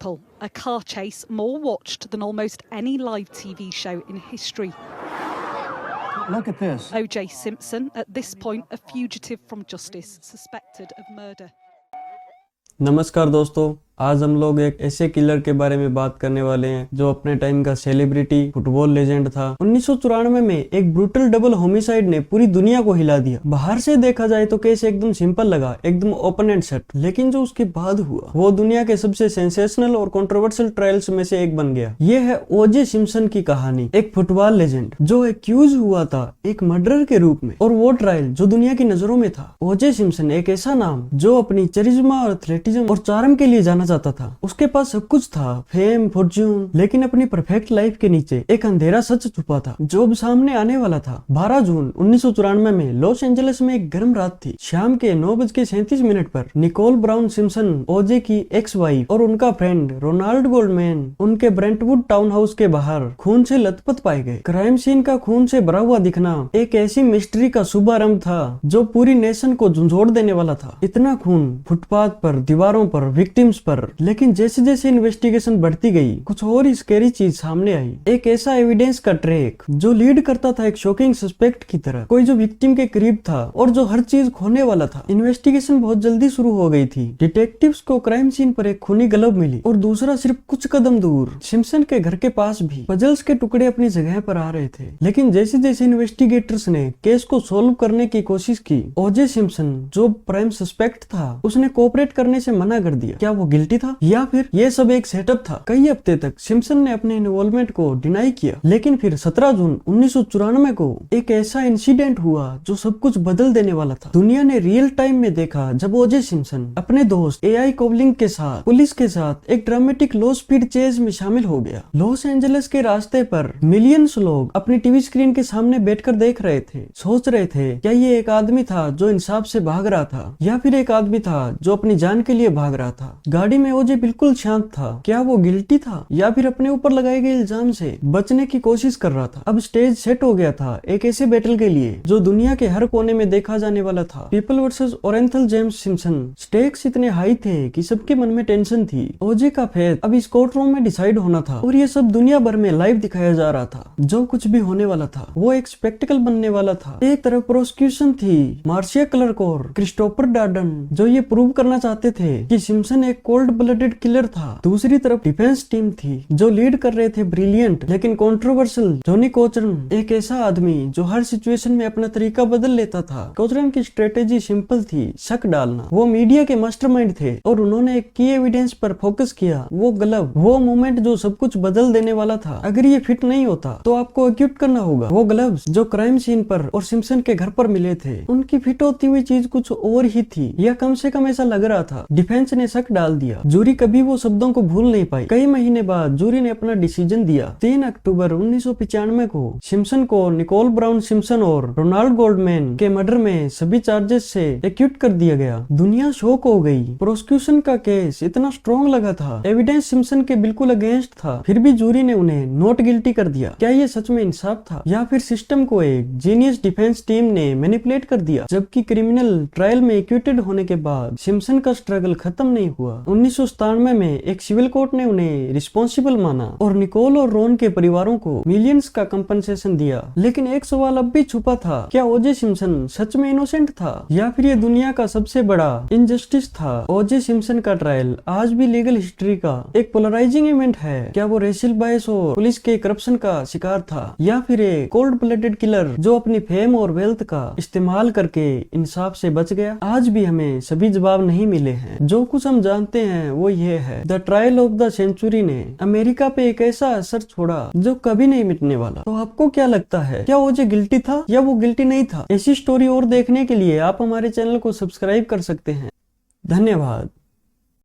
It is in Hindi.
people, a car chase more watched than almost any live TV show in history. Look at this. O.J. Simpson, at this point a fugitive from justice, suspected of murder. नमस्कार दोस्तों, आज हम लोग एक ऐसे किलर के बारे में बात करने वाले हैं जो अपने टाइम का सेलिब्रिटी फुटबॉल लेजेंड था। 1994 में एक ब्रूटल डबल होमिसाइड ने पूरी दुनिया को हिला दिया। बाहर से देखा जाए तो केस एकदम सिंपल लगा, एकदम ओपन एंड शट, लेकिन जो उसके बाद हुआ वो दुनिया के सबसे सेंसेशनल और कंट्रोवर्शियल ट्रायल्स में से एक बन गया। ये है ओजे सिम्पसन की कहानी, एक फुटबॉल लेजेंड जो एक्यूज हुआ था एक मर्डर के रूप में, और वो ट्रायल जो दुनिया की नजरों में था। ओजे सिम्पसन एक ऐसा नाम जो अपनी चरिज्मा और एथलेटिज्म और चार्म के लिए जाना जाता था। उसके पास सब कुछ था, फेम, फॉर्च्यून, लेकिन अपनी परफेक्ट लाइफ के नीचे एक अंधेरा सच छुपा था जो अब सामने आने वाला था। 12 जून 1994 में लॉस एंजलिस में एक गर्म रात थी। शाम के 9:37 पर निकोल ब्राउन सिम्पसन, ओजे की एक्स वाइफ और उनका फ्रेंड रोनाल्ड गोल्डमैन उनके ब्रेंटवुड टाउन हाउस के बाहर खून से लथपथ पाए गए। क्राइम सीन का खून से भरा हुआ दिखना एक ऐसी मिस्ट्री का शुभारंभ था जो पूरी नेशन को झंझोड़ देने वाला था। इतना खून फुटपाथ पर, दीवारों पर, विक्टिम्स पर। लेकिन जैसे जैसे इन्वेस्टिगेशन बढ़ती गई कुछ और ही स्कैरी चीज सामने आई। एक ऐसा एविडेंस का ट्रैक जो लीड करता था एक शॉकिंग सस्पेक्ट की तरफ, कोई जो विक्टिम के करीब था और जो हर चीज खोने वाला था। इन्वेस्टिगेशन बहुत जल्दी शुरू हो गई थी। डिटेक्टिव्स को क्राइम सीन पर एक खूनी ग्लव मिली और दूसरा सिर्फ कुछ कदम दूर सिम्पसन के घर के पास भी पजल्स के टुकड़े अपनी जगह पर आ रहे थे। लेकिन जैसे जैसे इन्वेस्टिगेटर्स ने केस को सोल्व करने की कोशिश की, ओजे सिम्पसन जो प्राइम सस्पेक्ट था उसने कोऑपरेट करने से मना कर दिया। क्या वो गिल्टी था या फिर ये सब एक सेटअप था? कई हफ्ते तक सिम्पसन ने अपने इन्वॉल्वमेंट को डिनाई किया, लेकिन फिर 17 जून 1994 को एक ऐसा इंसिडेंट हुआ जो सब कुछ बदल देने वाला था। दुनिया ने रियल टाइम में देखा जब ओजे सिम्पसन अपने दोस्त एआई कोवलिंग के साथ पुलिस के साथ एक ड्रामेटिक लो स्पीड चेज में शामिल हो गया। लॉस एंजलिस के रास्ते पर मिलियंस लोग अपनी टीवी स्क्रीन के सामने बैठकर देख रहे थे, सोच रहे थे क्या ये एक आदमी था जो इंसाफ से भाग रहा था या फिर एक आदमी था जो अपनी जान के लिए भाग रहा था। गाड़ी में ओजे बिल्कुल शांत था। क्या वो गिल्टी था या फिर अपने ऊपर लगाए गए इल्जाम से बचने की कोशिश कर रहा था? अब स्टेज सेट हो गया था एक ऐसे बैटल के लिए जो दुनिया के हर कोने में देखा जाने वाला था। People versus Orenthal James Simpson. Stakes इतने हाई थे कि सबके मन में टेंशन थी। ओजे का फेथ अब इस कोर्ट रूम में डिसाइड होना था और ये सब दुनिया भर में लाइव दिखाया जा रहा था। जो कुछ भी होने वाला था वो एक स्पेक्टिकल बनने वाला था। एक तरफ प्रोसिक्यूशन थी, मार्शिया क्लर्क और क्रिस्टोफर डार्डन, जो ये प्रूव करना चाहते थे कि सिम्पसन एक कोल्ड ब्लडेड किलर था। दूसरी तरफ डिफेंस टीम थी जो लीड कर रहे थे ब्रिलियंट लेकिन कंट्रोवर्शियल जॉनी कोचरन, एक ऐसा आदमी जो हर सिचुएशन में अपना तरीका बदल लेता था। कोचरन की स्ट्रेटेजी सिंपल थी, शक डालना। वो मीडिया के मास्टरमाइंड थे और उन्होंने एक की एविडेंस पर फोकस किया, वो ग्लव, वो मोमेंट जो सब कुछ बदल देने वाला था। अगर ये फिट नहीं होता तो आपको एक्यूट करना होगा। वो ग्लव्स जो क्राइम सीन पर और सिम्पसन के घर पर मिले थे, उनकी फिट होती हुई चीज कुछ और ही थी, या कम से कम ऐसा लग रहा था। डिफेंस ने शक डाल दिया। जूरी कभी वो शब्दों को भूल नहीं पाई। कई महीने बाद जूरी ने अपना डिसीजन दिया। 3 अक्टूबर 1995 को सिम्पसन को निकोल ब्राउन सिम्पसन और रोनाल्ड गोल्डमैन के मर्डर में सभी चार्जेस से एक्यूट कर दिया गया। दुनिया शॉक हो गई। प्रोसिक्यूशन का केस इतना स्ट्रॉन्ग लगा था, एविडेंस सिम्पसन के बिल्कुल अगेंस्ट था, फिर भी जूरी ने उन्हें नॉट गिल्टी कर दिया। क्या ये सच में इंसाफ था या फिर सिस्टम को एक जीनियस डिफेंस टीम ने मैनिपुलेट कर दिया? जबकि क्रिमिनल ट्रायल में एक्यूटेड होने के बाद सिम्पसन का स्ट्रगल खत्म नहीं हुआ। 1997 में एक सिविल कोर्ट ने उन्हें रिस्पॉन्सिबल माना और निकोल और रोन के परिवारों को मिलियंस का कंपनसेशन दिया। लेकिन एक सवाल अब भी छुपा था, क्या ओजे सिम्पसन सच में इनोसेंट था या फिर ये दुनिया का सबसे बड़ा इनजस्टिस था? ओजे सिम्पसन का ट्रायल आज भी लीगल हिस्ट्री का एक पोलराइजिंग इवेंट है। क्या वो रेशियल बायस और पुलिस के करप्शन का शिकार था या फिर एक कोल्ड ब्लडेड किलर जो अपनी फेम और वेल्थ का इस्तेमाल करके इंसाफ से बच गया? आज भी हमें सभी जवाब नहीं मिले हैं। जो कुछ हम जानते हैं वो ये है, the trial of the century ने अमेरिका पे एक ऐसा असर छोड़ा जो कभी नहीं मिटने वाला। तो आपको क्या लगता है, क्या ओजे गिल्टी था या वो गिल्टी नहीं था? ऐसी स्टोरी और देखने के लिए आप हमारे चैनल को सब्सक्राइब कर सकते हैं। धन्यवाद।